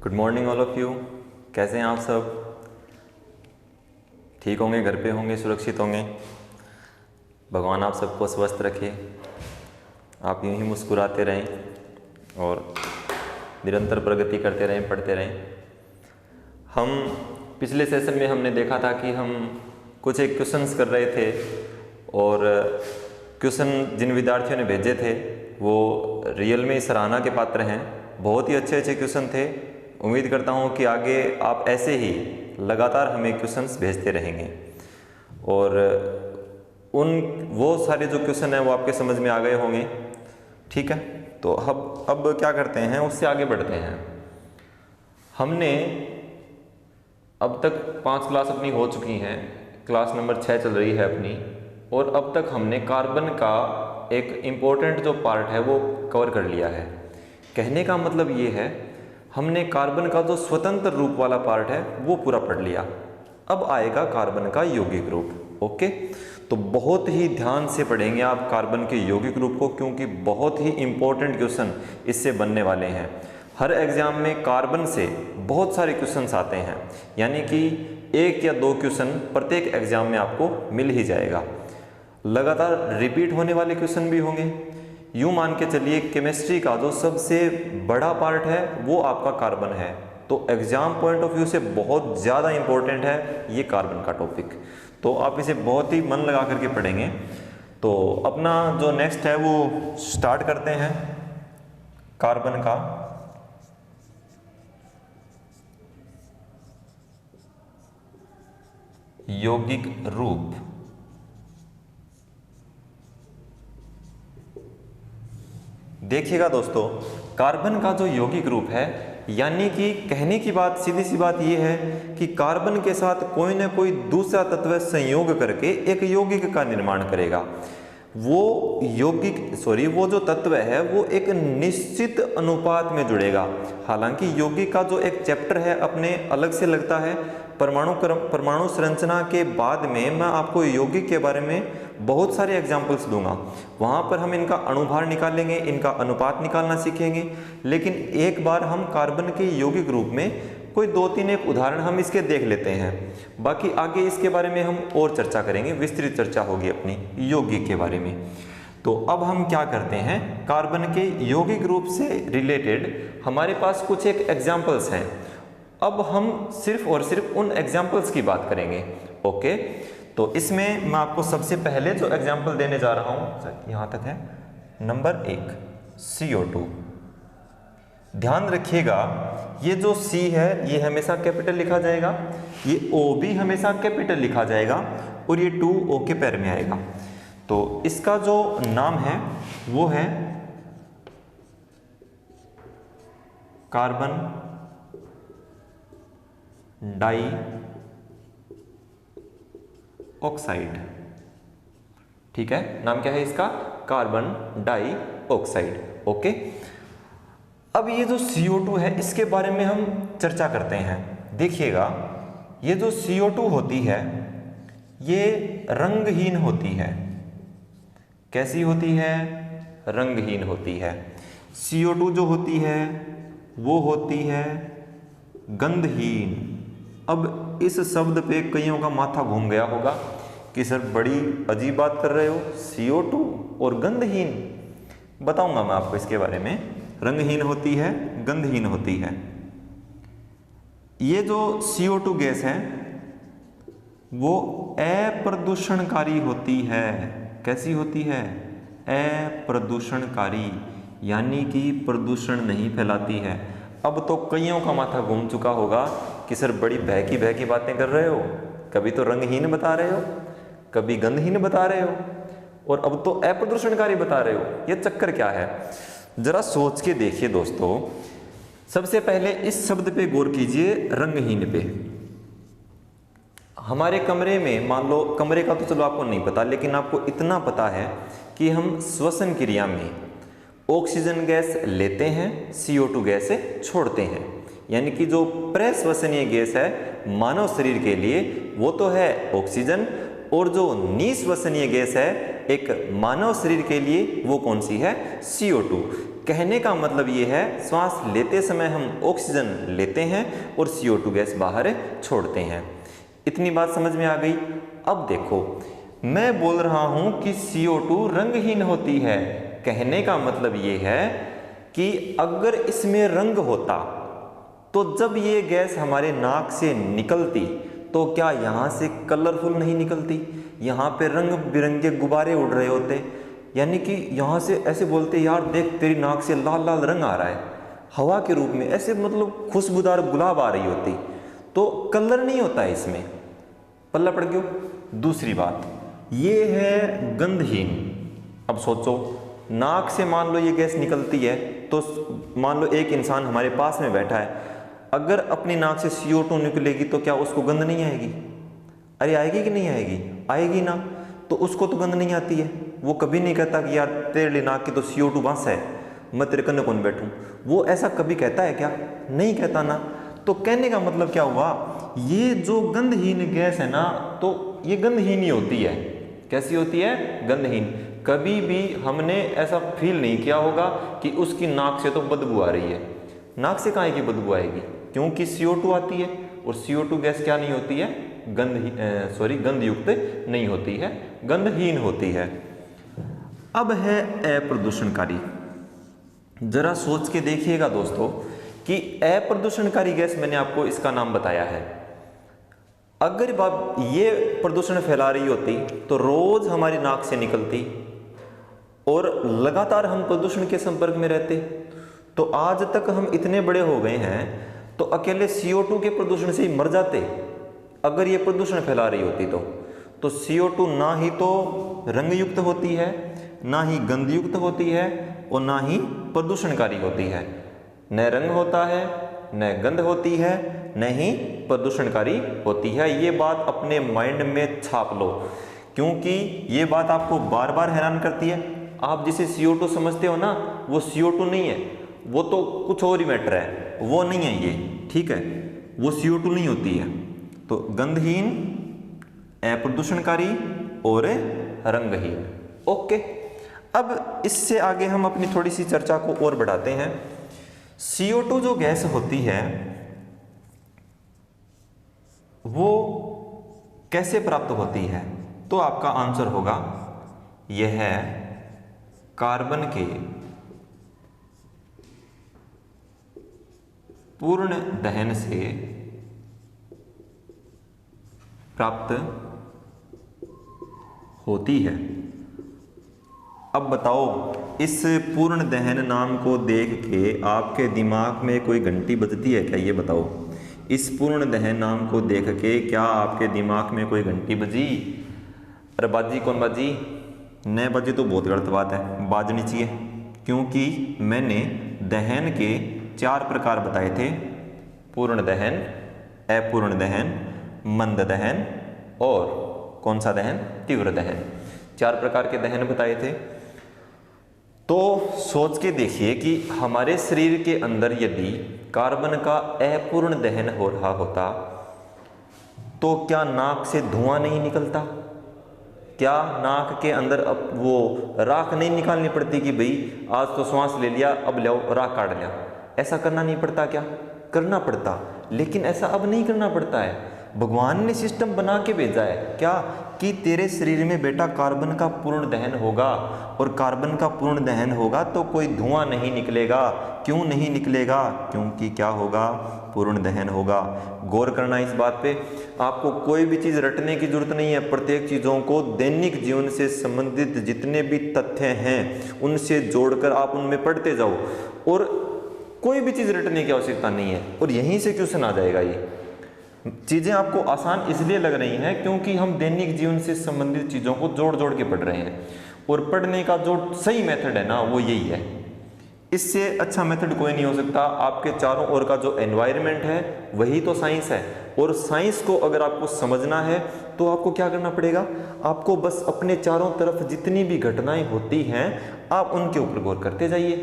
Good morning all of you. कैसे हैं आप सब? ठीक होंगे, घर पे होंगे, सुरक्षित होंगे। भगवान आप सबको स्वस्थ रखे, आप यूं ही मुस्कुराते रहें और निरंतर प्रगति करते रहें, पढ़ते रहें। हम पिछले सेशन में हमने देखा था कि हम कुछ एक क्वेश्चंस कर रहे थे और क्वेश्चन जिन विद्यार्थियों ने भेजे थे वो रियल में सराहना के पात्र हैं। बहुत ही अच्छे अच्छे क्वेश्चन थे। उम्मीद करता हूँ कि आगे आप ऐसे ही लगातार हमें क्वेश्चंस भेजते रहेंगे और वो सारे जो क्वेश्चन हैं वो आपके समझ में आ गए होंगे। ठीक है, तो अब क्या करते हैं, उससे आगे बढ़ते हैं। हमने अब तक 5 क्लास अपनी हो चुकी हैं, क्लास नंबर 6 चल रही है अपनी, और अब तक हमने कार्बन का एक इम्पोर्टेंट जो पार्ट है वो कवर कर लिया है। कहने का मतलब ये है, हमने कार्बन का जो स्वतंत्र रूप वाला पार्ट है वो पूरा पढ़ लिया। अब आएगा कार्बन का यौगिक रूप। ओके, तो बहुत ही ध्यान से पढ़ेंगे आप कार्बन के यौगिक रूप को, क्योंकि बहुत ही इंपॉर्टेंट क्वेश्चन इससे बनने वाले हैं। हर एग्जाम में कार्बन से बहुत सारे क्वेश्चंस आते हैं, यानी कि 1 या 2 क्वेश्चन प्रत्येक एग्जाम में आपको मिल ही जाएगा। लगातार रिपीट होने वाले क्वेश्चन भी होंगे। यूँ मान के चलिए, केमिस्ट्री का जो सबसे बड़ा पार्ट है वो आपका कार्बन है, तो एग्जाम पॉइंट ऑफ व्यू से बहुत ज़्यादा इम्पोर्टेंट है ये कार्बन का टॉपिक। तो आप इसे बहुत ही मन लगा करके पढ़ेंगे। तो अपना जो नेक्स्ट है वो स्टार्ट करते हैं। कार्बन का यौगिक रूप। देखिएगा दोस्तों, कार्बन का जो यौगिक रूप है, यानी कि कहने की बात, सीधी सी बात यह है कि कार्बन के साथ कोई ना कोई दूसरा तत्व संयोग करके एक यौगिक का निर्माण करेगा। वो जो तत्व है वो एक निश्चित अनुपात में जुड़ेगा। हालांकि यौगिक का जो एक चैप्टर है अपने अलग से लगता है। परमाणु संरचना के बाद में मैं आपको यौगिक के बारे में बहुत सारे एग्जाम्पल्स दूंगा। वहाँ पर हम इनका अणुभार निकालेंगे, इनका अनुपात निकालना सीखेंगे। लेकिन एक बार हम कार्बन के यौगिक रूप में कोई 2-3 एक उदाहरण हम इसके देख लेते हैं। बाकी आगे इसके बारे में हम और चर्चा करेंगे, विस्तृत चर्चा होगी अपनी यौगिक के बारे में। तो अब हम क्या करते हैं, कार्बन के यौगिक रूप से रिलेटेड हमारे पास कुछ एक एग्जाम्पल्स हैं। अब हम सिर्फ और सिर्फ उन एग्जाम्पल्स की बात करेंगे। ओके, तो इसमें मैं आपको सबसे पहले जो एग्जाम्पल देने जा रहा हूँ, यहाँ तक है, नंबर 1 CO2। ध्यान रखिएगा, ये जो C है ये हमेशा कैपिटल लिखा जाएगा, ये O भी हमेशा कैपिटल लिखा जाएगा और ये 2O के पैर में आएगा। तो इसका जो नाम है वो है कार्बन डाई ऑक्साइड। ठीक है, नाम क्या है इसका? Carbon die oxide. ओके, अब ये जो CO2 है इसके बारे में हम चर्चा करते हैं। देखिएगा, ये जो CO2 होती है ये रंगहीन होती है। कैसी होती है? रंगहीन होती है। CO2 जो होती है वो होती है गंधहीन। अब इस शब्द पे कईयों का माथा घूम गया होगा कि सर बड़ी अजीब बात कर रहे हो, CO2 और गंधहीन। बताऊंगा मैं आपको इसके बारे में। रंगहीन होती है, गंधहीन होती है। ये जो CO2 गैस है वो अप्रदूषणकारी होती है। कैसी होती है? अप्रदूषणकारी, यानी कि प्रदूषण नहीं फैलाती है। अब तो कईयों का माथा घूम चुका होगा कि सर बड़ी बहकी बातें कर रहे हो, कभी तो रंगहीन बता रहे हो, कभी गंधहीन बता रहे हो और अब तो अप्रदूषणकारी बता रहे हो। ये चक्कर क्या है? जरा सोच के देखिए दोस्तों। सबसे पहले इस शब्द पे गौर कीजिए, रंगहीन पे। हमारे कमरे में, मान लो, कमरे का तो चलो आपको नहीं पता, लेकिन आपको इतना पता है कि हम श्वसन क्रिया में ऑक्सीजन गैस लेते हैं, CO2 गैस छोड़ते हैं। यानी कि जो प्रश्वसनीय गैस है मानव शरीर के लिए वो तो है ऑक्सीजन, और जो निश्वसनीय गैस है एक मानव शरीर के लिए वो कौन सी है? CO2। कहने का मतलब ये है श्वास लेते समय हम ऑक्सीजन लेते हैं और CO2 गैस बाहर छोड़ते हैं। इतनी बात समझ में आ गई। अब देखो, मैं बोल रहा हूं कि CO2 रंगहीन होती है। कहने का मतलब ये है कि अगर इसमें रंग होता तो जब ये गैस हमारे नाक से निकलती तो क्या यहाँ से कलरफुल नहीं निकलती, यहाँ पे रंग बिरंगे गुब्बारे उड़ रहे होते, यानी कि यहाँ से ऐसे बोलते यार देख तेरी नाक से लाल लाल रंग आ रहा है हवा के रूप में, ऐसे मतलब खुशबूदार गुलाब आ रही होती, तो कलर नहीं होता है इसमें। पल्ला पड़ गयो। दूसरी बात ये है गंधहीन। अब सोचो, नाक से मान लो ये गैस निकलती है तो मान लो एक इंसान हमारे पास में बैठा है, अगर अपनी नाक से CO2 निकलेगी तो क्या उसको गंध नहीं आएगी? अरे आएगी कि नहीं आएगी? आएगी ना। तो उसको तो गंध नहीं आती है, वो कभी नहीं कहता कि यार तेरे लिए नाक की तो CO2 बांस है, मैं तेरे कन्ने कौन बैठूं। वो ऐसा कभी कहता है क्या? नहीं कहता ना। तो कहने का मतलब क्या हुआ, ये जो गंधहीन गैस है ना, तो ये गंधहीन ही होती है। कैसी होती है? गंधहीन। कभी भी हमने ऐसा फील नहीं किया होगा कि उसकी नाक से तो बदबू आ रही है। नाक से काहे की बदबू आएगी? क्योंकि CO2 आती है और CO2 गैस क्या नहीं होती है? गंधयुक्त नहीं होती है, गंधहीन होती है। अब है अप्रदूषणकारी। जरा सोच के देखिएगा दोस्तों कि अप्रदूषणकारी गैस, मैंने आपको इसका नाम बताया है। अगर ये प्रदूषण फैला रही होती तो रोज हमारी नाक से निकलती और लगातार हम प्रदूषण के संपर्क में रहते, तो आज तक हम इतने बड़े हो गए हैं तो अकेले CO2 के प्रदूषण से ही मर जाते। अगर ये प्रदूषण फैला रही होती तो CO2 ना ही तो रंगयुक्त होती है, ना ही गंधयुक्त होती है और ना ही प्रदूषणकारी होती है। न रंग होता है, न गंध होती है, न ही प्रदूषणकारी होती है। ये बात अपने माइंड में छाप लो, क्योंकि ये बात आपको बार बार हैरान करती है। आप जिसे CO2 समझते हो ना, वो CO2 नहीं है, वो तो कुछ और ही मैटर है, वो नहीं है ये, ठीक है, वो CO2 नहीं होती है। तो गंधहीन, अप्रदूषणकारी और रंगहीन। ओके, अब इससे आगे हम अपनी थोड़ी सी चर्चा को और बढ़ाते हैं। CO2 जो गैस होती है वो कैसे प्राप्त होती है? तो आपका आंसर होगा यह है कार्बन के पूर्ण दहन से प्राप्त होती है। अब बताओ, इस पूर्ण दहन नाम को देख के आपके दिमाग में कोई घंटी बजती है क्या? ये बताओ, इस पूर्ण दहन नाम को देख के क्या आपके दिमाग में कोई घंटी बजी? अरे बाजी कौन बाजी? न बजी तो बहुत गलत बात है, बाजनी चाहिए, क्योंकि मैंने दहन के 4 प्रकार बताए थे: पूर्ण दहन, अपूर्ण दहन, मंद दहन और कौन सा दहन? तीव्र दहन। 4 प्रकार के दहन बताए थे। तो सोच के देखिए कि हमारे शरीर के अंदर यदि कार्बन का अपूर्ण दहन हो रहा होता तो क्या नाक से धुआं नहीं निकलता? क्या नाक के अंदर अब वो राख नहीं निकालनी पड़ती कि भाई आज तो श्वास ले लिया, अब लो राख काट लिया? ऐसा करना नहीं पड़ता क्या? करना पड़ता, लेकिन ऐसा अब नहीं करना पड़ता है। भगवान ने सिस्टम बना के भेजा है क्या कि तेरे शरीर में बेटा कार्बन का पूर्ण दहन होगा, और कार्बन का पूर्ण दहन होगा तो कोई धुआं नहीं निकलेगा। क्यों नहीं निकलेगा? क्योंकि क्या होगा? पूर्ण दहन होगा। गौर करना इस बात पे। आपको कोई भी चीज़ रटने की जरूरत नहीं है। प्रत्येक चीज़ों को दैनिक जीवन से संबंधित जितने भी तथ्य हैं उनसे जोड़कर आप उनमें पढ़ते जाओ, और कोई भी चीज़ रटने की आवश्यकता नहीं है। और यहीं से क्वेश्चन आ जाएगा। ये चीज़ें आपको आसान इसलिए लग रही हैं क्योंकि हम दैनिक जीवन से संबंधित चीज़ों को जोड़ जोड़ के पढ़ रहे हैं, और पढ़ने का जो सही मेथड है ना वो यही है। इससे अच्छा मेथड कोई नहीं हो सकता। आपके चारों ओर का जो एनवायरनमेंट है वही तो साइंस है, और साइंस को अगर आपको समझना है तो आपको क्या करना पड़ेगा? आपको बस अपने चारों तरफ जितनी भी घटनाएं होती हैं आप उनके ऊपर गौर करते जाइए।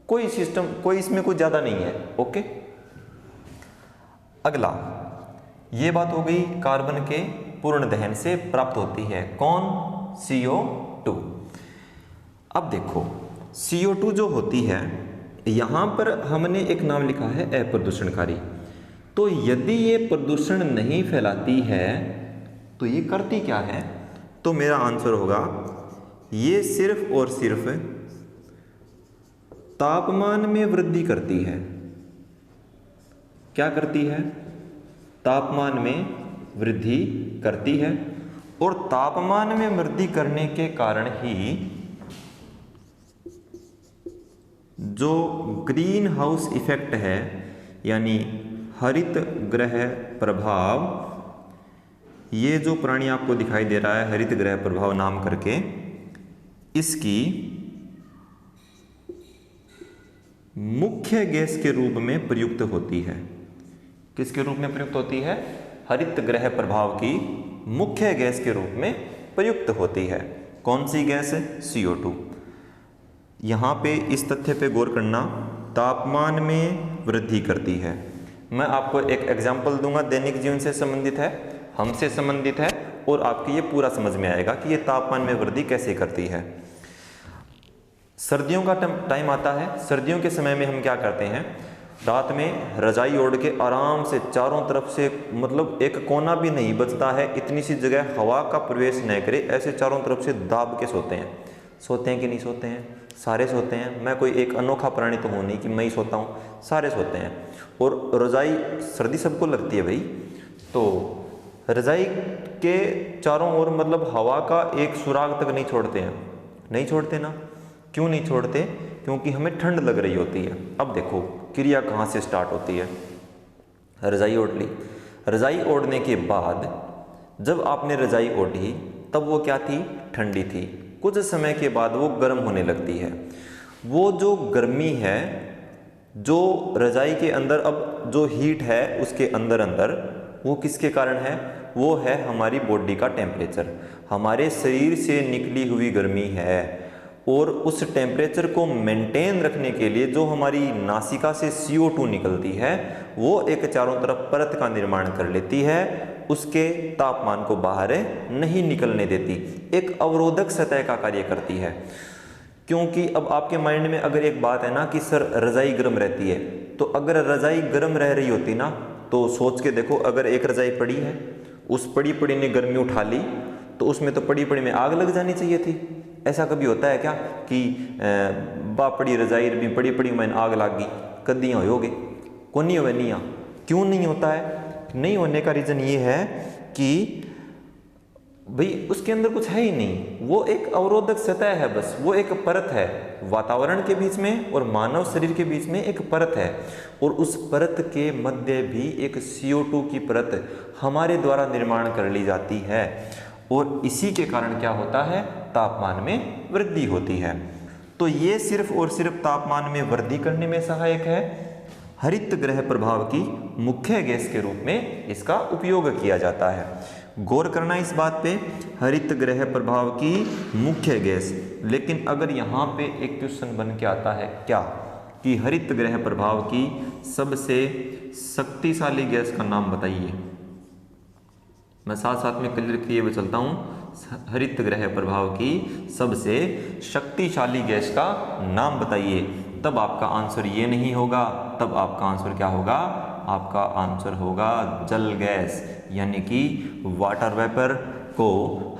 कोई सिस्टम, कोई इसमें कोई ज़्यादा नहीं है। ओके, अगला, ये बात हो गई कार्बन के पूर्ण दहन से प्राप्त होती है। कौन? CO2। अब देखो, CO2 जो होती है, यहाँ पर हमने एक नाम लिखा है अप्रदूषणकारी। तो यदि ये प्रदूषण नहीं फैलाती है तो ये करती क्या है? तो मेरा आंसर होगा ये सिर्फ और सिर्फ तापमान में वृद्धि करती है। क्या करती है? तापमान में वृद्धि करती है। और तापमान में वृद्धि करने के कारण ही जो ग्रीन हाउस इफेक्ट है, यानी हरित गृह प्रभाव, ये जो प्राणी आपको दिखाई दे रहा है हरित गृह प्रभाव नाम करके, इसकी मुख्य गैस के रूप में प्रयुक्त होती है। किसके रूप में प्रयुक्त होती है? हरित गृह प्रभाव की मुख्य गैस के रूप में प्रयुक्त होती है। कौन सी गैस है? CO2। यहाँ पे इस तथ्य पे गौर करना, तापमान में वृद्धि करती है। मैं आपको एक एग्जाम्पल दूंगा, दैनिक जीवन से संबंधित है, हमसे संबंधित है, और आपको ये पूरा समझ में आएगा कि ये तापमान में वृद्धि कैसे करती है। सर्दियों का टाइम आता है। सर्दियों के समय में हम क्या करते हैं? रात में रजाई ओढ़ के आराम से चारों तरफ से, मतलब एक कोना भी नहीं बचता है, इतनी सी जगह हवा का प्रवेश न करे, ऐसे चारों तरफ से दाब के सोते हैं। सोते हैं कि नहीं सोते हैं? सारे सोते हैं। मैं कोई एक अनोखा प्राणी तो हूँ नहीं कि मैं ही सोता हूँ, सारे सोते हैं। और रजाई सर्दी सबको लगती है भाई, तो रजाई के चारों ओर मतलब हवा का एक सुराग तक नहीं छोड़ते हैं। नहीं छोड़ते ना? क्यों नहीं छोड़ते? क्योंकि हमें ठंड लग रही होती है। अब देखो क्रिया कहाँ से स्टार्ट होती है। रजाई ओढ़ ली, रजाई ओढ़ने के बाद जब आपने रजाई ओढ़ी तब वो क्या थी? ठंडी थी। कुछ समय के बाद वो गर्म होने लगती है। वो जो गर्मी है, जो रजाई के अंदर अब जो हीट है उसके अंदर अंदर, वो किसके कारण है? वो है हमारी बॉडी का टेम्परेचर, हमारे शरीर से निकली हुई गर्मी है। और उस टेम्परेचर को मेंटेन रखने के लिए जो हमारी नासिका से CO2 निकलती है, वो एक चारों तरफ परत का निर्माण कर लेती है, उसके तापमान को बाहर नहीं निकलने देती, एक अवरोधक सतह का कार्य करती है। क्योंकि अब आपके माइंड में अगर एक बात है ना कि सर रजाई गर्म रहती है, तो अगर रजाई गर्म रह रही होती ना, तो सोच के देखो, अगर एक रजाई पड़ी है, उस पड़ी पड़ी ने गर्मी उठा ली, तो उसमें तो पड़ी पड़ी में आग लग जानी चाहिए थी। ऐसा कभी होता है क्या कि बापड़ी रजाई भी पड़ी पड़ी में आग लग गई? कदियाँ होगे को नहीं होवे? नहीं। क्यों नहीं होता है? नहीं होने का रीज़न ये है कि भाई उसके अंदर कुछ है ही नहीं, वो एक अवरोधक सतह है, बस वो एक परत है वातावरण के बीच में और मानव शरीर के बीच में, एक परत है। और उस परत के मध्य भी एक CO2 की परत हमारे द्वारा निर्माण कर ली जाती है, और इसी के कारण क्या होता है? तापमान में वृद्धि होती है। तो ये सिर्फ और सिर्फ तापमान में वृद्धि करने में सहायक है। हरित गृह प्रभाव की मुख्य गैस के रूप में इसका उपयोग किया जाता है। गौर करना इस बात पे, हरित गृह प्रभाव की मुख्य गैस। लेकिन अगर यहाँ पे एक क्वेश्चन बन के आता है क्या कि हरित गृह प्रभाव की सबसे शक्तिशाली गैस का नाम बताइए। मैं साथ साथ में क्लियर किए हुए चलता हूँ। हरित गृह प्रभाव की सबसे शक्तिशाली गैस का नाम बताइए। तब आपका आंसर ये नहीं होगा, तब आपका आंसर क्या होगा? आपका आंसर होगा जल गैस, यानी कि वाटर वेपर को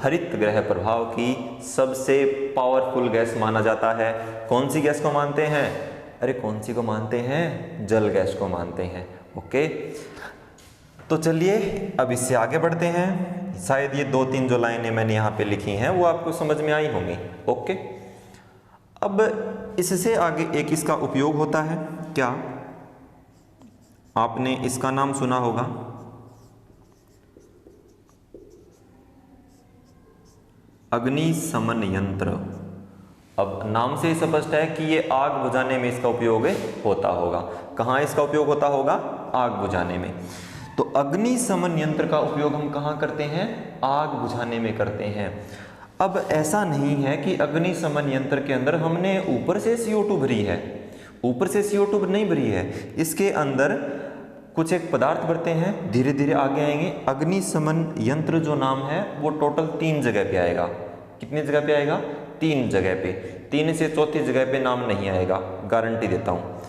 हरित गृह प्रभाव की सबसे पावरफुल गैस माना जाता है। कौन सी गैस को मानते हैं? अरे कौन सी को मानते हैं? जल गैस को मानते हैं। ओके, तो चलिए अब इससे आगे बढ़ते हैं। शायद ये 2-3 जो लाइनें मैंने यहाँ पे लिखी हैं वो आपको समझ में आई होंगी। ओके, अब इससे आगे एक इसका उपयोग होता है। क्या आपने इसका नाम सुना होगा? अग्निशमन यंत्र। अब नाम से ही स्पष्ट है कि ये आग बुझाने में इसका उपयोग होता होगा। कहाँ इसका उपयोग होता होगा? आग बुझाने में। तो अग्निशमन यंत्र का उपयोग हम कहाँ करते हैं? आग बुझाने में करते हैं। अब ऐसा नहीं है कि अग्निशमन यंत्र के अंदर हमने ऊपर से CO2 भरी है, ऊपर से CO2 नहीं भरी है, इसके अंदर कुछ एक पदार्थ भरते हैं, धीरे धीरे आगे आएंगे। अग्निशमन यंत्र जो नाम है वो टोटल 3 जगह पे आएगा। कितनी जगह पे आएगा? 3 जगह पे, 3 से चौथी जगह पे नाम नहीं आएगा, गारंटी देता हूँ।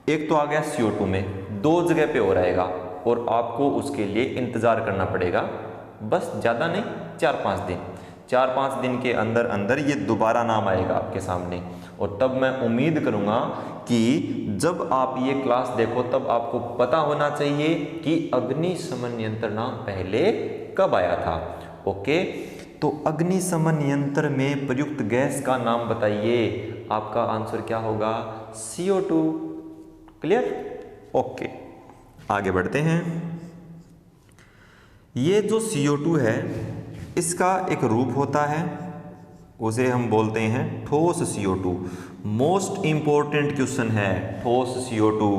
एक तो आ गया CO2 में, 2 जगह पे और आएगा और आपको उसके लिए इंतज़ार करना पड़ेगा, बस ज़्यादा नहीं 4-5 दिन। 4-5 दिन के अंदर अंदर ये दोबारा नाम आएगा आपके सामने। और तब मैं उम्मीद करूँगा कि जब आप ये क्लास देखो तब आपको पता होना चाहिए कि अग्निशमन यंत्र नाम पहले कब आया था। ओके, तो अग्निशमन यंत्र में प्रयुक्त गैस का नाम बताइए। आपका आंसर क्या होगा? CO2। क्लियर? ओके, आगे बढ़ते हैं। ये जो CO2 है इसका एक रूप होता है, उसे हम बोलते हैं ठोस CO2। मोस्ट इंपॉर्टेंट क्वेश्चन है ठोस CO2।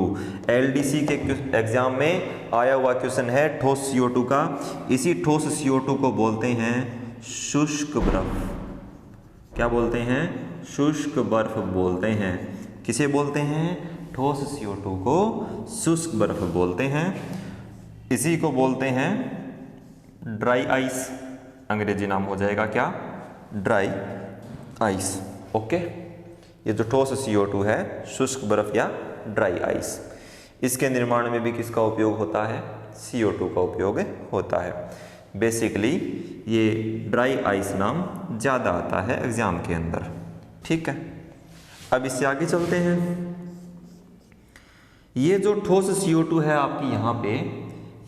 LDC के एग्जाम में आया हुआ क्वेश्चन है ठोस CO2 का। इसी ठोस CO2 को बोलते हैं शुष्क बर्फ। क्या बोलते हैं? शुष्क बर्फ बोलते हैं। किसे बोलते हैं? ठोस CO2 को शुष्क बर्फ बोलते हैं। इसी को बोलते हैं ड्राई आइस। अंग्रेजी नाम हो जाएगा क्या? Dry ice. ओके, ये जो ठोस CO2 है, शुष्क बर्फ या ड्राई आइस, इसके निर्माण में भी किसका उपयोग होता है? CO2 का उपयोग होता है। बेसिकली ये ड्राई आइस नाम ज़्यादा आता है एग्जाम के अंदर। ठीक है, अब इससे आगे चलते हैं। ये जो ठोस CO2 है आपकी यहाँ पे,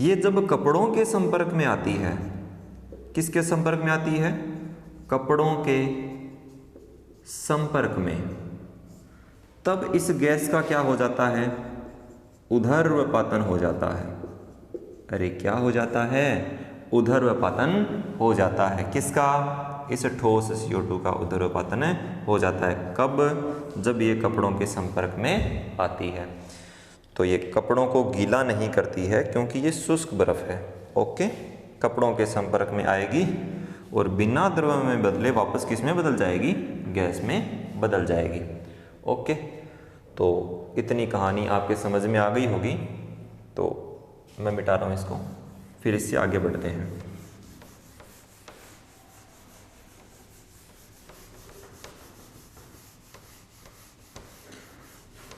ये जब कपड़ों के संपर्क में आती है, किसके संपर्क में आती है? कपड़ों के संपर्क में, तब इस गैस का क्या हो जाता है? ऊर्ध्वपातन हो जाता है। अरे क्या हो जाता है? ऊर्ध्वपातन हो जाता है। किसका? इस ठोस CO2 का ऊर्ध्वपातन हो जाता है। कब? जब ये कपड़ों के संपर्क में आती है। तो ये कपड़ों को गीला नहीं करती है क्योंकि ये शुष्क बर्फ है। ओके, कपड़ों के संपर्क में आएगी और बिना द्रव में बदले वापस किस में बदल जाएगी? गैस में बदल जाएगी। ओके, तो इतनी कहानी आपके समझ में आ गई होगी। तो मैं मिटा रहा हूँ इसको, फिर इससे आगे बढ़ते हैं।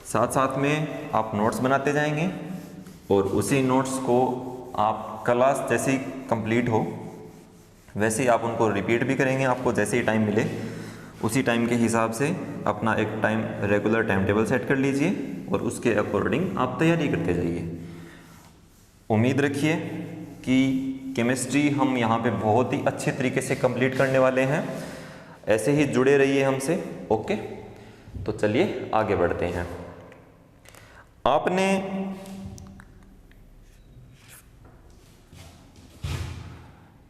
साथ साथ में आप नोट्स बनाते जाएंगे और उसी नोट्स को आप क्लास जैसी कंप्लीट हो वैसे ही आप उनको रिपीट भी करेंगे। आपको जैसे ही टाइम मिले उसी टाइम के हिसाब से अपना एक रेगुलर टाइम टेबल सेट कर लीजिए और उसके अकॉर्डिंग आप तैयारी करते जाइए। उम्मीद रखिए कि केमिस्ट्री हम यहाँ पे बहुत ही अच्छे तरीके से कंप्लीट करने वाले हैं। ऐसे ही जुड़े रहिए हमसे। ओके, तो चलिए आगे बढ़ते हैं। आपने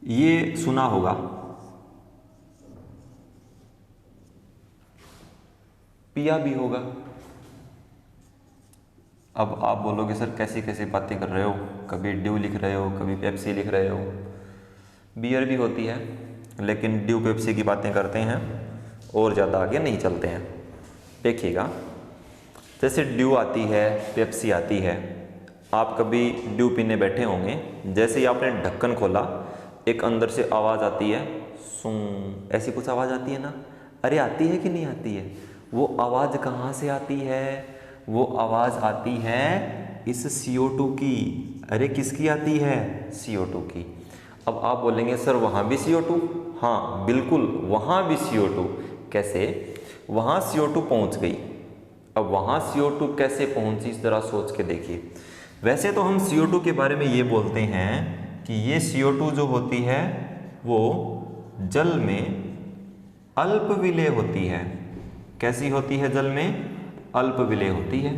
ये सुना होगा, पिया भी होगा। अब आप बोलोगे सर कैसी कैसी बातें कर रहे हो, कभी ड्यू लिख रहे हो, कभी पेप्सी लिख रहे हो। बियर भी होती है, लेकिन ड्यू पेप्सी की बातें करते हैं और ज़्यादा आगे नहीं चलते हैं। देखिएगा, जैसे ड्यू आती है, पेप्सी आती है। आप कभी ड्यू पीने बैठे होंगे, जैसे ही आपने ढक्कन खोला एक अंदर से आवाज़ आती है, सूं, ऐसी कुछ आवाज़ आती है ना। अरे आती है कि नहीं आती है? वो आवाज़ कहाँ से आती है? वो आवाज़ आती है इस CO2 की। अरे किसकी आती है? CO2 की। अब आप बोलेंगे सर वहाँ भी CO2? हाँ बिल्कुल, वहाँ भी CO2। कैसे? वहाँ CO2 पहुँच गई। अब वहाँ CO2 कैसे पहुँची, ज़रा सोच के देखिए। वैसे तो हम CO2 के बारे में ये बोलते हैं कि ये CO2 जो होती है वो जल में अल्प विलेय होती है। कैसी होती है? जल में अल्प विलेय होती है,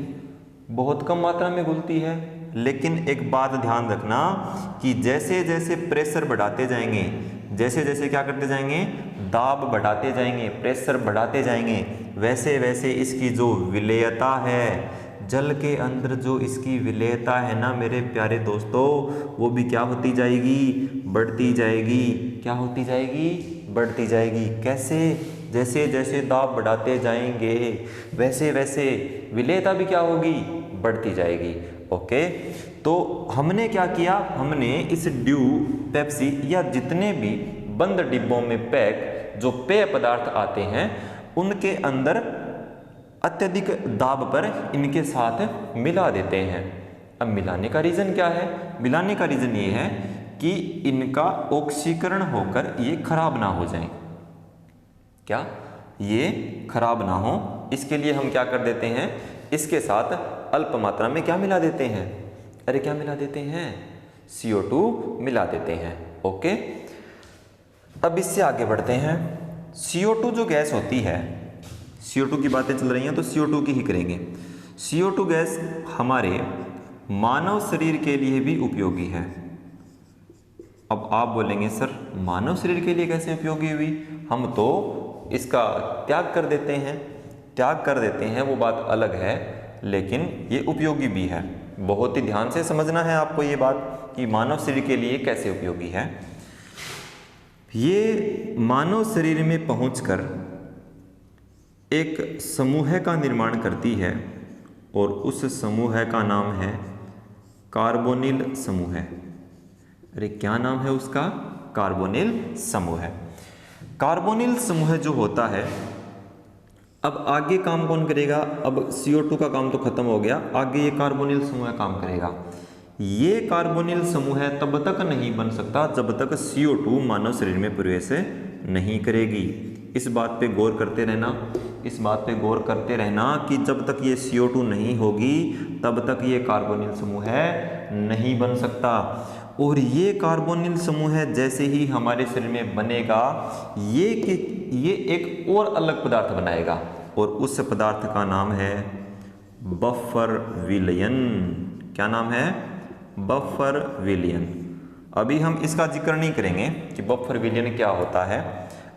बहुत कम मात्रा में घुलती है। लेकिन एक बात ध्यान रखना कि जैसे जैसे प्रेशर बढ़ाते जाएंगे, जैसे जैसे क्या करते जाएंगे, दाब बढ़ाते जाएंगे, प्रेशर बढ़ाते जाएंगे, वैसे वैसे इसकी जो विलेयता है, जल के अंदर जो इसकी विलेयता है ना मेरे प्यारे दोस्तों, वो भी क्या होती जाएगी? बढ़ती जाएगी। क्या होती जाएगी? बढ़ती जाएगी। कैसे? जैसे जैसे दाब बढ़ाते जाएंगे वैसे वैसे विलेयता भी क्या होगी? बढ़ती जाएगी। ओके, तो हमने क्या किया? हमने इस ड्यू, पेप्सी या जितने भी बंद डिब्बों में पैक जो पेय पदार्थ आते हैं उनके अंदर अत्यधिक दाब पर इनके साथ मिला देते हैं। अब मिलाने का रीज़न क्या है? मिलाने का रीज़न ये है कि इनका ऑक्सीकरण होकर ये खराब ना हो जाए। क्या? ये खराब ना हो, इसके लिए हम क्या कर देते हैं, इसके साथ अल्प मात्रा में क्या मिला देते हैं? अरे क्या मिला देते हैं? CO2 मिला देते हैं। ओके, अब इससे आगे बढ़ते हैं। CO2 जो गैस होती है, CO2 की बातें चल रही हैं तो CO2 की ही करेंगे। CO2 गैस हमारे मानव शरीर के लिए भी उपयोगी है। अब आप बोलेंगे सर मानव शरीर के लिए कैसे उपयोगी हुई? हम तो इसका त्याग कर देते हैं। त्याग कर देते हैं वो बात अलग है, लेकिन ये उपयोगी भी है। बहुत ही ध्यान से समझना है आपको ये बात कि मानव शरीर के लिए कैसे उपयोगी है। ये मानव शरीर में पहुंचकर एक समूह का निर्माण करती है और उस समूह का नाम है कार्बोनिल समूह। अरे क्या नाम है उसका? कार्बोनिल समूह। कार्बोनिल समूह जो होता है, अब आगे काम कौन करेगा? अब CO2 का काम तो खत्म हो गया, आगे ये कार्बोनिल समूह काम करेगा। ये कार्बोनिल समूह तब तक नहीं बन सकता जब तक CO2 मानव शरीर में प्रवेश नहीं करेगी। इस बात पे गौर करते रहना, इस बात पे गौर करते रहना कि जब तक ये CO2 नहीं होगी तब तक ये कार्बोनिल समूह नहीं बन सकता। और ये कार्बोनिल समूह जैसे ही हमारे शरीर में बनेगा, ये एक और अलग पदार्थ बनाएगा और उस पदार्थ का नाम है बफर विलयन। क्या नाम है? बफर विलयन। अभी हम इसका जिक्र नहीं करेंगे कि बफर विलयन क्या होता है।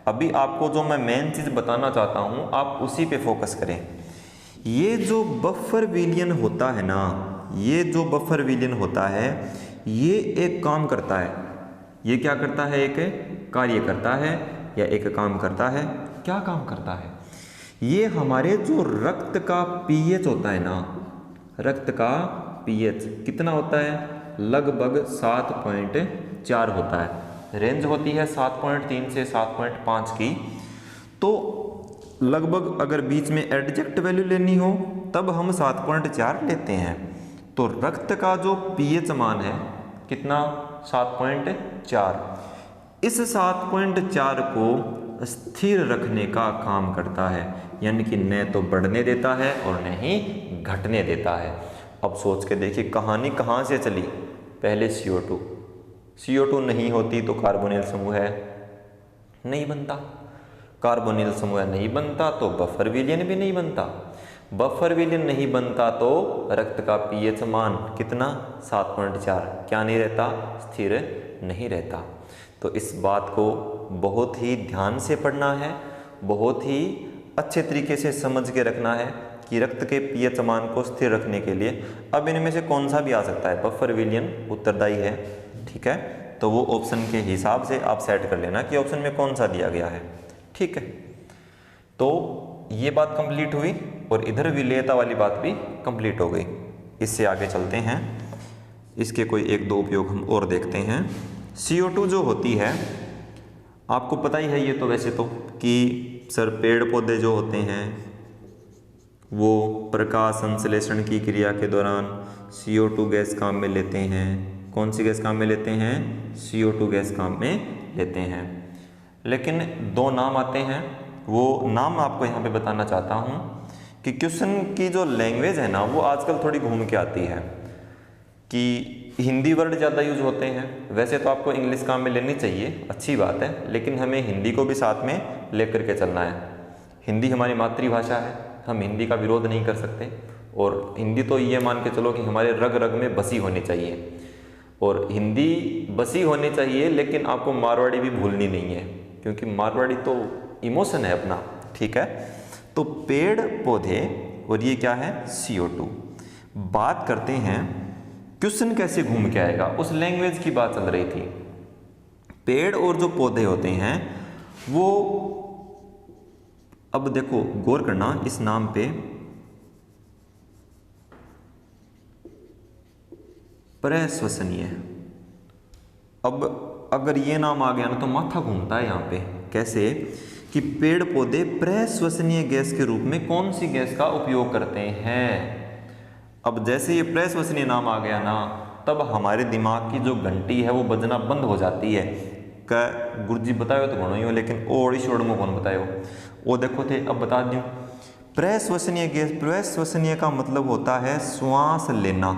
अभी आपको जो मैं मेन चीज़ बताना चाहता हूँ आप उसी पे फोकस करें। ये जो बफर विलयन होता है ना, ये जो बफर विलयन होता है ये एक काम करता है। ये क्या करता है? एक कार्य करता है या एक काम करता है। क्या काम करता है? ये हमारे जो रक्त का pH होता है ना, रक्त का pH कितना होता है? लगभग 7.4 होता है। रेंज होती है 7.3 से 7.5 की। तो लगभग अगर बीच में एडजेक्ट वैल्यू लेनी हो तब हम 7.4 लेते हैं। तो रक्त का जो pH मान है कितना? 7.4। इस 7.4 को स्थिर रखने का काम करता है, यानी कि न तो बढ़ने देता है और न ही घटने देता है। अब सोच के देखिए कहानी कहाँ से चली। पहले CO2 नहीं होती तो कार्बोनिल समूह नहीं बनता, कार्बोनिल समूह नहीं बनता तो बफर विलयन भी नहीं बनता, बफर विलयन नहीं बनता तो रक्त का pH मान कितना? 7.4 क्या नहीं रहता? स्थिर नहीं रहता। तो इस बात को बहुत ही ध्यान से पढ़ना है, बहुत ही अच्छे तरीके से समझ के रखना है कि रक्त के pH मान को स्थिर रखने के लिए अब इनमें से कौन सा भी आ सकता है। बफर विलयन उत्तरदायी है, ठीक है। तो वो ऑप्शन के हिसाब से आप सेट कर लेना कि ऑप्शन में कौन सा दिया गया है, ठीक है। तो ये बात कंप्लीट हुई और इधर विलेयता वाली बात भी कंप्लीट हो गई। इससे आगे चलते हैं, इसके कोई एक दो उपयोग हम और देखते हैं। CO2 जो होती है आपको पता ही है ये तो वैसे तो कि सर पेड़ पौधे जो होते हैं वो प्रकाश संश्लेषण की क्रिया के दौरान CO2 गैस काम में लेते हैं। कौन सी गैस काम में लेते हैं? CO2 गैस काम में लेते हैं। लेकिन दो नाम आते हैं, वो नाम आपको यहाँ पे बताना चाहता हूँ कि क्वेश्चन की जो लैंग्वेज है ना वो आजकल थोड़ी घूम के आती है कि हिंदी वर्ड ज़्यादा यूज होते हैं। वैसे तो आपको इंग्लिश काम में लेनी चाहिए, अच्छी बात है, लेकिन हमें हिंदी को भी साथ में लेकर के चलना है। हिंदी हमारी मातृभाषा है, हम हिंदी का विरोध नहीं कर सकते। और हिंदी तो ये मान के चलो कि हमारे रग रग में बसी होनी चाहिए, और हिंदी बसी होनी चाहिए, लेकिन आपको मारवाड़ी भी भूलनी नहीं है क्योंकि मारवाड़ी तो इमोशन है अपना, ठीक है। तो पेड़ पौधे और ये क्या है? CO2। बात करते हैं क्वेश्चन कैसे घूम के आएगा, उस लैंग्वेज की बात चल रही थी। पेड़ और जो पौधे होते हैं वो, अब देखो गौर करना इस नाम पे, प्रश्वसनीय। अब अगर ये नाम आ गया ना तो माथा घूमता है यहाँ पे। कैसे कि पेड़ पौधे प्रश्वसनीय गैस के रूप में कौन सी गैस का उपयोग करते हैं। अब जैसे ये प्रश्वसनीय नाम आ गया ना, तब हमारे दिमाग की जो घंटी है वो बजना बंद हो जाती है। क्या गुरुजी बतायो तो घणो ही हो, लेकिन ओड़ी शोड़ में कौन बतायो, वो देखो थे। अब बता दूं, प्रश्वसनीय गैस, प्रश्वसनीय का मतलब होता है श्वास लेना।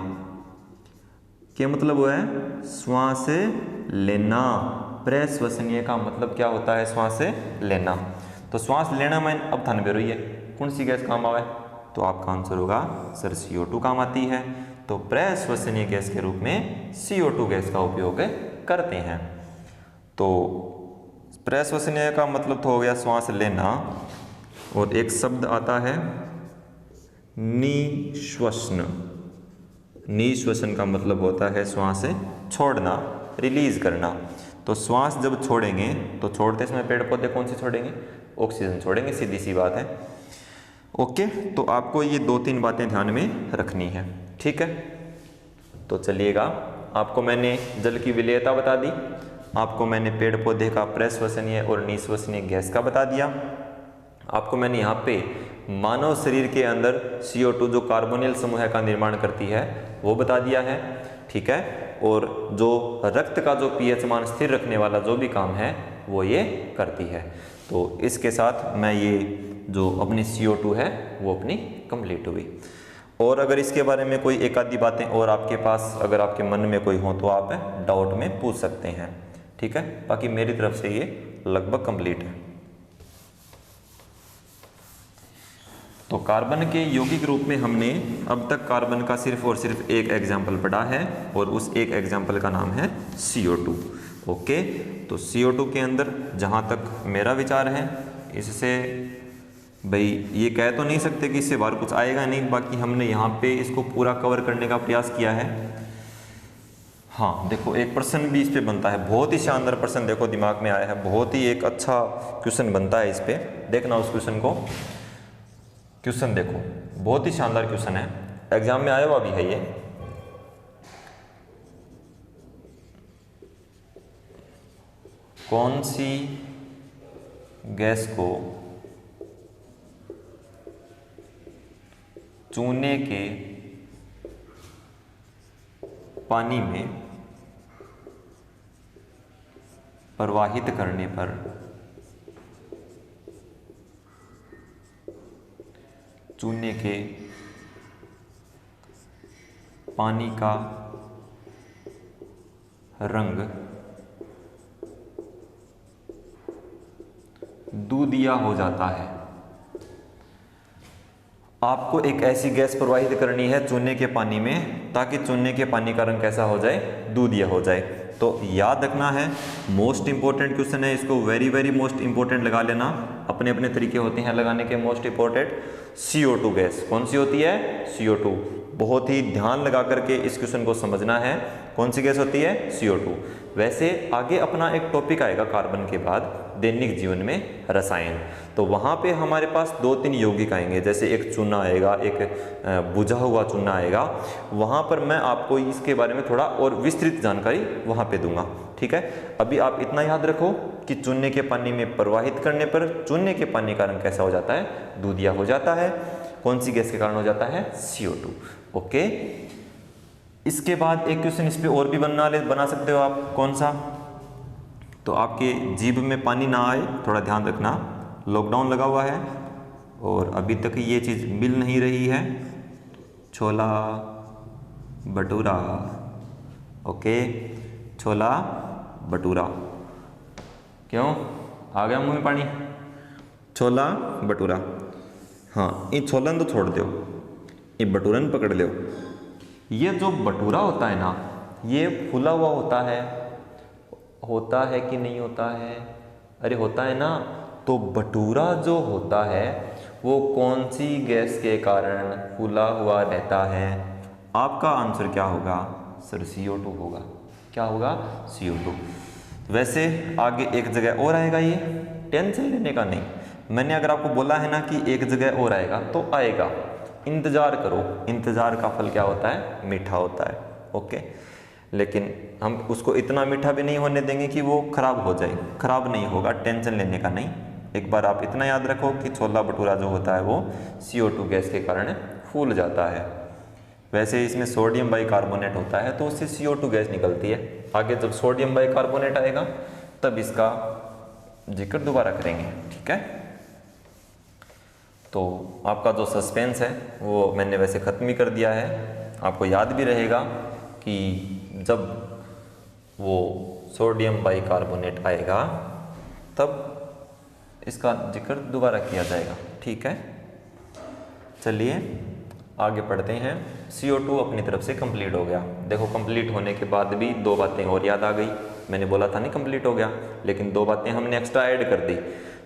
क्या मतलब हुआ है? श्वास लेना। प्रश्वसनीय का मतलब क्या होता है? श्वास लेना। तो श्वास लेना में अब थाने बेरो है कौन सी गैस काम आवे, तो आपका आंसर होगा सर CO2 काम आती है। तो प्रश्वसनीय गैस के रूप में CO2 गैस का उपयोग करते हैं। तो प्रश्वसनीय का मतलब तो हो गया श्वास लेना, और एक शब्द आता है निश्वसन। निश्वसन का मतलब होता है श्वास छोड़ना, रिलीज करना। तो श्वास जब छोड़ेंगे तो छोड़ते समय पेड़ पौधे कौन सी छोड़ेंगे? ऑक्सीजन छोड़ेंगे, सीधी सी बात है। ओके, तो आपको ये 2-3 बातें ध्यान में रखनी है, ठीक है। तो चलिएगा, आपको मैंने जल की विलेयता बता दी, आपको मैंने पेड़ पौधे का प्रश्वसनीय और निश्वसनीय गैस का बता दिया, आपको मैंने यहाँ पे मानव शरीर के अंदर CO2 जो कार्बोनिल समूह का निर्माण करती है वो बता दिया है, ठीक है। और जो रक्त का जो pH मान स्थिर रखने वाला जो भी काम है वो ये करती है। तो इसके साथ मैं ये जो अपनी CO2 है वो अपनी कंप्लीट हुई। और अगर इसके बारे में कोई एक आधी बातें और आपके पास अगर आपके मन में कोई हो तो आप डाउट में पूछ सकते हैं, ठीक है। बाकी मेरी तरफ से ये लगभग कंप्लीट है। तो कार्बन के यौगिक रूप में हमने अब तक कार्बन का सिर्फ और सिर्फ एक एग्जाम्पल पढ़ा है, और उस एक एग्जाम्पल का नाम है CO2। ओके, तो CO2 के अंदर जहाँ तक मेरा विचार है, इससे भाई ये कह तो नहीं सकते कि इससे बाहर कुछ आएगा नहीं, बाकी हमने यहाँ पे इसको पूरा कवर करने का प्रयास किया है। हाँ देखो, एक प्रश्न भी इस पे बनता है, बहुत ही शानदार प्रश्न देखो दिमाग में आया है, बहुत ही एक अच्छा क्वेश्चन बनता है इस पे। देखना उस क्वेश्चन को, क्वेश्चन देखो, बहुत ही शानदार क्वेश्चन है, एग्जाम में आया हुआ भी है ये। कौन सी गैस को चूने के पानी में प्रवाहित करने पर चूने के पानी का रंग दूधिया हो जाता है। आपको एक ऐसी गैस प्रवाहित करनी है चूने के पानी में ताकि चूने के पानी का रंग कैसा हो जाए? दूधिया हो जाए। तो याद रखना है, मोस्ट इंपॉर्टेंट क्वेश्चन है, इसको वेरी वेरी मोस्ट इंपॉर्टेंट लगा लेना। अपने अपने तरीके होते हैं लगाने के। मोस्ट इंपॉर्टेंट CO2 गैस कौन सी होती है? CO2। बहुत ही ध्यान लगा करके इस क्वेश्चन को समझना है, कौन सी गैस होती है? CO2। वैसे आगे अपना एक टॉपिक आएगा कार्बन के बाद, दैनिक जीवन में रसायन, तो वहाँ पे हमारे पास 2-3 यौगिक आएंगे, जैसे एक चूना आएगा, एक बुझा हुआ चूना आएगा। वहाँ पर मैं आपको इसके बारे में थोड़ा और विस्तृत जानकारी वहाँ पे दूंगा, ठीक है। अभी आप इतना याद रखो कि चूने के पानी में प्रवाहित करने पर चूने के पानी का रंग कैसा हो जाता है? दूधिया हो जाता है। कौन सी गैस के कारण हो जाता है? CO2। ओके, इसके बाद एक क्वेश्चन इस पे और भी बना सकते हो आप। कौन सा? तो आपके जीभ में पानी ना आए, थोड़ा ध्यान रखना। लॉकडाउन लगा हुआ है और अभी तक ये चीज़ मिल नहीं रही है, छोला भटूरा। ओके, छोला भटूरा। क्यों आ गया मुंह में पानी? छोला भटूरा। हाँ, ये छोलन तो छोड़ दो, ये भटूरन पकड़ लो। ये जो भटूरा होता है ना, ये फूला हुआ होता है कि नहीं होता है? अरे होता है ना। तो भटूरा जो होता है वो कौन सी गैस के कारण फूला हुआ रहता है? आपका आंसर क्या होगा? सर CO2 होगा। क्या होगा? CO2। वैसे आगे एक जगह और आएगा, ये टेंशन लेने का नहीं। मैंने अगर आपको बोला है ना कि एक जगह और आएगा तो आएगा, इंतज़ार करो। इंतज़ार का फल क्या होता है? मीठा होता है। ओके, लेकिन हम उसको इतना मीठा भी नहीं होने देंगे कि वो खराब हो जाए। खराब नहीं होगा, टेंशन लेने का नहीं। एक बार आप इतना याद रखो कि छोला भटूरा जो होता है वो CO2 गैस के कारण फूल जाता है। वैसे इसमें सोडियम बाइकार्बोनेट होता है तो उससे CO2 गैस निकलती है। आगे जब सोडियम बाइकार्बोनेट आएगा तब इसका जिक्र दोबारा करेंगे, ठीक है। तो आपका जो सस्पेंस है वो मैंने वैसे ख़त्म ही कर दिया है। आपको याद भी रहेगा कि जब वो सोडियम बाइकार्बोनेट आएगा तब इसका जिक्र दोबारा किया जाएगा, ठीक है। चलिए आगे पढ़ते हैं। CO2 अपनी तरफ से कंप्लीट हो गया। देखो कंप्लीट होने के बाद भी दो बातें और याद आ गई। मैंने बोला था नहीं कंप्लीट हो गया, लेकिन दो बातें हमने एक्स्ट्रा ऐड कर दी।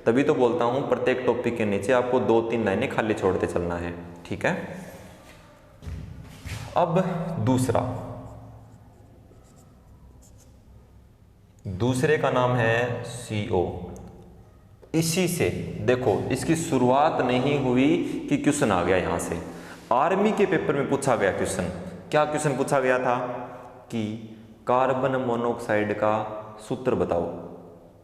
तभी तो बोलता हूँ प्रत्येक टॉपिक के नीचे आपको 2-3 लाइनें खाली छोड़ते चलना है, ठीक है। अब दूसरे का नाम है CO। इसी से देखो इसकी शुरुआत नहीं हुई कि क्वेश्चन आ गया यहां से। आर्मी के पेपर में पूछा गया क्वेश्चन। क्या क्वेश्चन पूछा गया था कि कार्बन मोनोऑक्साइड का सूत्र बताओ।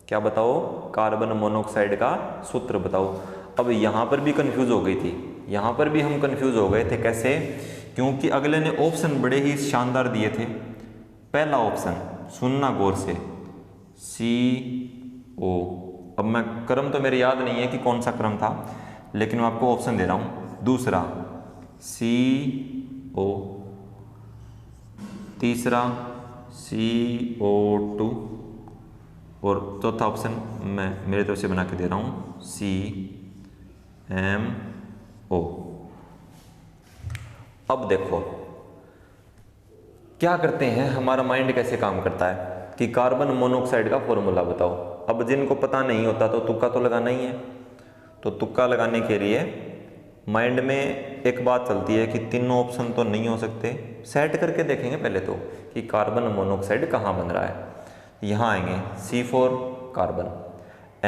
क्या बताओ? कार्बन मोनोऑक्साइड का सूत्र बताओ। अब यहां पर भी कंफ्यूज हो गई थी, यहां पर भी हम कंफ्यूज हो गए थे। कैसे? क्योंकि अगले ने ऑप्शन बड़े ही शानदार दिए थे। पहला ऑप्शन सुनना गौर से, CO। अब मैं क्रम तो मेरे याद नहीं है कि कौन सा क्रम था, लेकिन मैं आपको ऑप्शन दे रहा हूं। दूसरा CO, तीसरा CO2 और चौथा ऑप्शन मैं मेरे तरफ से बना के दे रहा हूं CMO। अब देखो क्या करते हैं, हमारा माइंड कैसे काम करता है कि कार्बन मोनोऑक्साइड का फॉर्मूला बताओ। अब जिनको पता नहीं होता तो तुक्का तो लगाना ही है। तो तुक्का लगाने के लिए माइंड में एक बात चलती है कि तीनों ऑप्शन तो नहीं हो सकते। सेट करके देखेंगे पहले तो कि कार्बन मोनोऑक्साइड कहाँ बन रहा है। यहाँ आएंगे C4 carbon,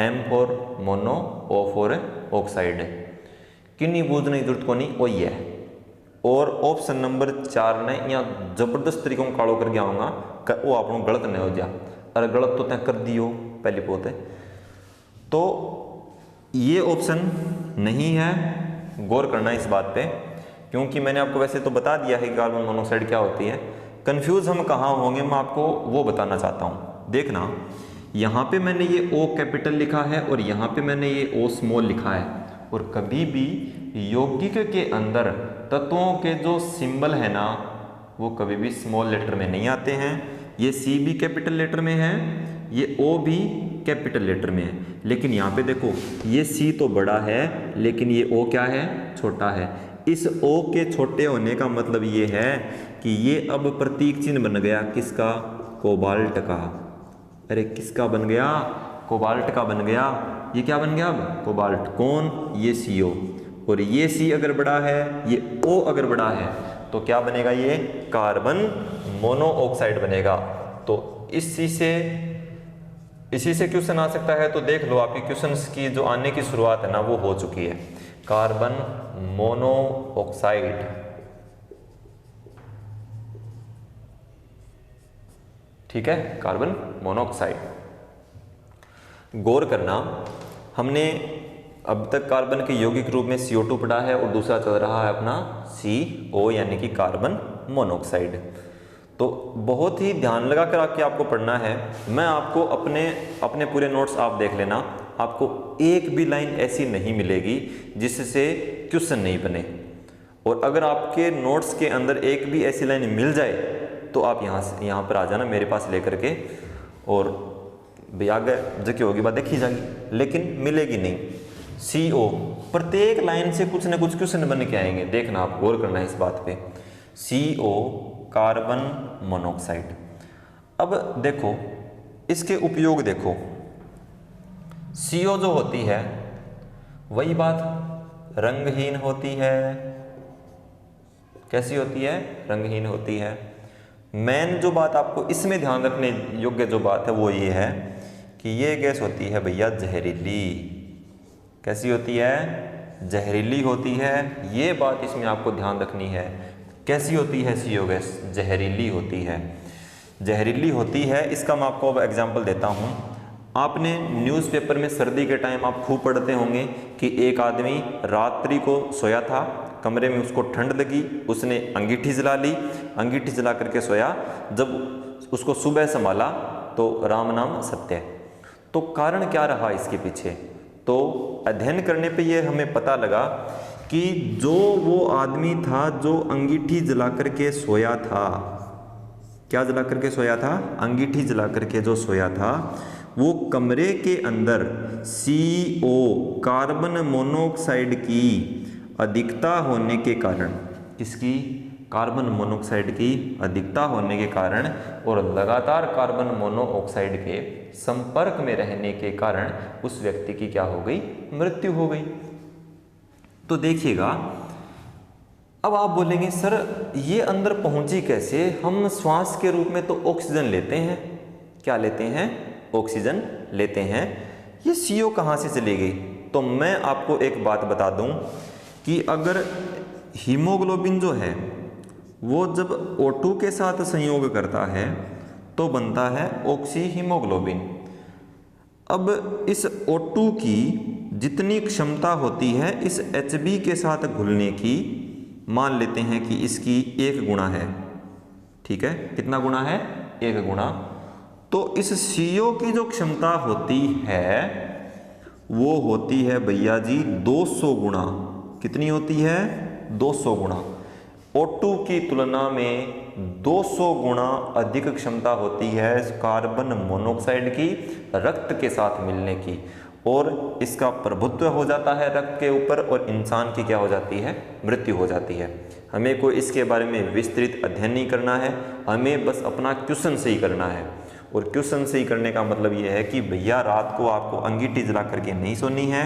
M4 mono, O4 oxide. किन्नी बूझने की जरूरत को नहीं, वही है। और ऑप्शन नंबर 4 ने यहाँ जबरदस्त तरीकों में कालो करके आऊँगा वो आप गलत नहीं हो जा। अरे गलत तो तय कर दियो पहली पोत है। तो ये ऑप्शन नहीं है, गौर करना इस बात पे, क्योंकि मैंने आपको वैसे तो बता दिया है कि कार्बन मोनोऑक्साइड क्या होती है। कंफ्यूज हम कहाँ होंगे मैं आपको वो बताना चाहता हूँ। देखना यहाँ पे मैंने ये O कैपिटल लिखा है और यहाँ पे मैंने ये O स्मॉल लिखा है। और कभी भी यौगिक के अंदर तत्वों के जो सिंबल है ना वो कभी भी स्मॉल लेटर में नहीं आते हैं। ये C भी कैपिटल लेटर में है, ये O भी कैपिटल लेटर में है। लेकिन यहाँ पे देखो ये C तो बड़ा है लेकिन ये O क्या है? छोटा है। इस O के छोटे होने का मतलब ये है कि ये अब प्रतीक चिन्ह बन गया किसका? कोबाल्ट का। अरे किसका बन गया? कोबाल्ट का बन गया। ये क्या बन गया अब? कोबाल्ट। कौन? ये CO। और ये C अगर बड़ा है, ये O अगर बड़ा है तो क्या बनेगा? ये कार्बन मोनोऑक्साइड बनेगा। तो इसी से क्वेश्चन आ सकता है। तो देख लो आपकी क्वेश्चंस की जो आने की शुरुआत है ना वो हो चुकी है। कार्बन मोनोऑक्साइड, ठीक है, कार्बन मोनोऑक्साइड। गौर करना, हमने अब तक कार्बन के यौगिक रूप में CO2 पढ़ा है और दूसरा चल रहा है अपना CO यानी कि कार्बन मोनोऑक्साइड। तो बहुत ही ध्यान लगा कर आपको पढ़ना है। मैं आपको अपने पूरे नोट्स आप देख लेना, आपको एक भी लाइन ऐसी नहीं मिलेगी जिससे क्वेश्चन नहीं बने। और अगर आपके नोट्स के अंदर एक भी ऐसी लाइन मिल जाए तो आप यहाँ पर आ जाना मेरे पास लेकर के, और भाई आगे जबकि होगी बात देखी जाएगी, लेकिन मिलेगी नहीं। CO प्रत्येक लाइन से कुछ ना कुछ क्वेश्चन बन के आएंगे, देखना आप गौर करना है इस बात पे। CO carbon monoxide. अब देखो इसके उपयोग देखो। CO जो होती है वही बात रंगहीन होती है। कैसी होती है? रंगहीन होती है। मेन जो बात आपको इसमें ध्यान रखने योग्य जो बात है वो ये है कि ये गैस होती है भैया जहरीली। कैसी होती है? जहरीली होती है। ये बात इसमें आपको ध्यान रखनी है। कैसी होती है CO गैस? जहरीली होती है। जहरीली होती है। इसका मैं आपको अब एग्जांपल देता हूँ। आपने न्यूज़पेपर में सर्दी के टाइम आप खूब पढ़ते होंगे कि एक आदमी रात्रि को सोया था, कमरे में उसको ठंड लगी, उसने अंगीठी जला ली, अंगीठी जला करके सोया, जब उसको सुबह संभाला तो राम नाम सत्य है। तो कारण क्या रहा इसके पीछे? तो अध्ययन करने पे ये हमें पता लगा कि जो वो आदमी था जो अंगीठी जला करके सोया था, क्या जला करके सोया था? अंगीठी जला करके जो सोया था, वो कमरे के अंदर CO कार्बन मोनोऑक्साइड की अधिकता होने के कारण, किसकी? कार्बन मोनोऑक्साइड की अधिकता होने के कारण और लगातार कार्बन मोनोऑक्साइड के संपर्क में रहने के कारण उस व्यक्ति की क्या हो गई? मृत्यु हो गई। तो देखिएगा, अब आप बोलेंगे सर ये अंदर पहुंची कैसे? हम श्वास के रूप में तो ऑक्सीजन लेते हैं, क्या लेते हैं? ऑक्सीजन लेते हैं, ये CO कहाँ से चली गई? तो मैं आपको एक बात बता दूं कि अगर हीमोग्लोबिन जो है वो जब O2 के साथ संयोग करता है तो बनता है ऑक्सी हीमोग्लोबिन। अब इस O2 की जितनी क्षमता होती है इस Hb के साथ घुलने की, मान लेते हैं कि इसकी 1 गुना है, ठीक है? कितना गुना है? 1 गुना। तो इस CO की जो क्षमता होती है वो होती है भैया जी 200 गुना। कितनी होती है? 200 गुना। O2 की तुलना में 200 गुना अधिक क्षमता होती है कार्बन मोनोऑक्साइड की रक्त के साथ मिलने की, और इसका प्रभुत्व हो जाता है रक्त के ऊपर और इंसान की क्या हो जाती है? मृत्यु हो जाती है। हमें कोई इसके बारे में विस्तृत अध्ययन नहीं करना है, हमें बस अपना क्वेश्चन सही करना है। और क्वेश्चन सही करने का मतलब ये है कि भैया रात को आपको अंगीठी जला करके नहीं सोनी है,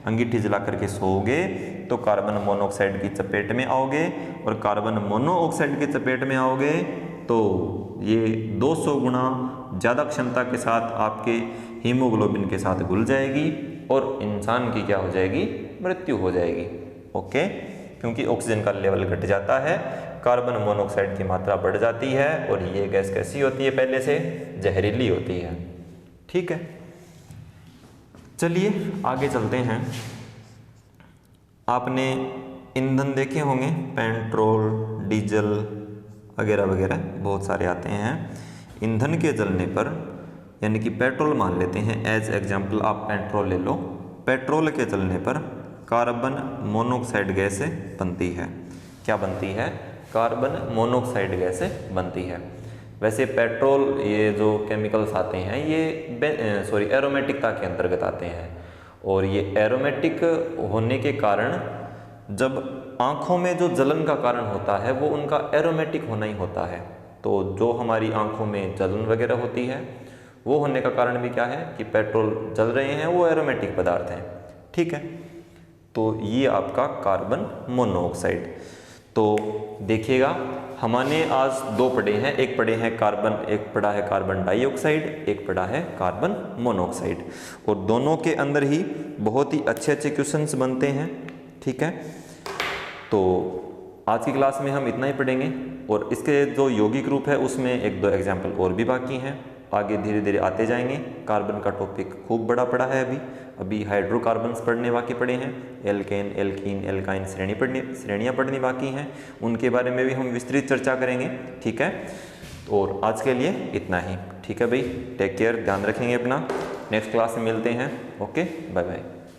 अंगीठी जला करके सोओगे तो कार्बन मोनोऑक्साइड की चपेट में आओगे, और कार्बन मोनोऑक्साइड की चपेट में आओगे तो ये 200 गुना ज़्यादा क्षमता के साथ आपके हीमोग्लोबिन के साथ घुल जाएगी और इंसान की क्या हो जाएगी? मृत्यु हो जाएगी। ओके, क्योंकि ऑक्सीजन का लेवल घट जाता है, कार्बन मोनोऑक्साइड की मात्रा बढ़ जाती है, और ये गैस कैसी होती है? पहले से जहरीली होती है। ठीक है, चलिए आगे चलते हैं। आपने ईंधन देखे होंगे, पेट्रोल, डीजल वगैरह वगैरह बहुत सारे आते हैं। ईंधन के जलने पर, यानी कि पेट्रोल मान लेते हैं एज एग्जाम्पल, आप पेट्रोल ले लो। पेट्रोल के जलने पर कार्बन मोनोऑक्साइड गैस बनती है। क्या बनती है? कार्बन मोनोऑक्साइड गैस बनती है। वैसे पेट्रोल, ये जो केमिकल्स आते हैं ये एरोमेटिकता के अंतर्गत आते हैं, और ये एरोमेटिक होने के कारण जब आँखों में जो जलन का कारण होता है वो उनका एरोमेटिक होना ही होता है। तो जो हमारी आँखों में जलन वगैरह होती है वो होने का कारण भी क्या है कि पेट्रोल जल रहे हैं, वो एरोमेटिक पदार्थ हैं। ठीक है, तो ये आपका कार्बन मोनोऑक्साइड। तो देखिएगा, हमने आज 2 पढ़े हैं, एक पढ़े हैं कार्बन, एक पढ़ा है कार्बन डाइऑक्साइड, एक पढ़ा है कार्बन मोनोऑक्साइड, और दोनों के अंदर ही बहुत ही अच्छे अच्छे क्वेश्चंस बनते हैं। ठीक है, तो आज की क्लास में हम इतना ही पढ़ेंगे, और इसके जो यौगिक रूप है उसमें 1-2 एग्जाम्पल और भी बाकी हैं, आगे धीरे धीरे आते जाएंगे। कार्बन का टॉपिक खूब बड़ा पड़ा है। अभी हाइड्रोकार्बन्स पढ़ने बाकी पड़े हैं, एल्केन, एल्कीन, एल्काइन श्रेणियाँ पढ़नी बाकी हैं, उनके बारे में भी हम विस्तृत चर्चा करेंगे। ठीक है, और आज के लिए इतना ही। ठीक है भाई, टेक केयर, ध्यान रखेंगे अपना। नेक्स्ट क्लास में मिलते हैं। Okay, bye bye.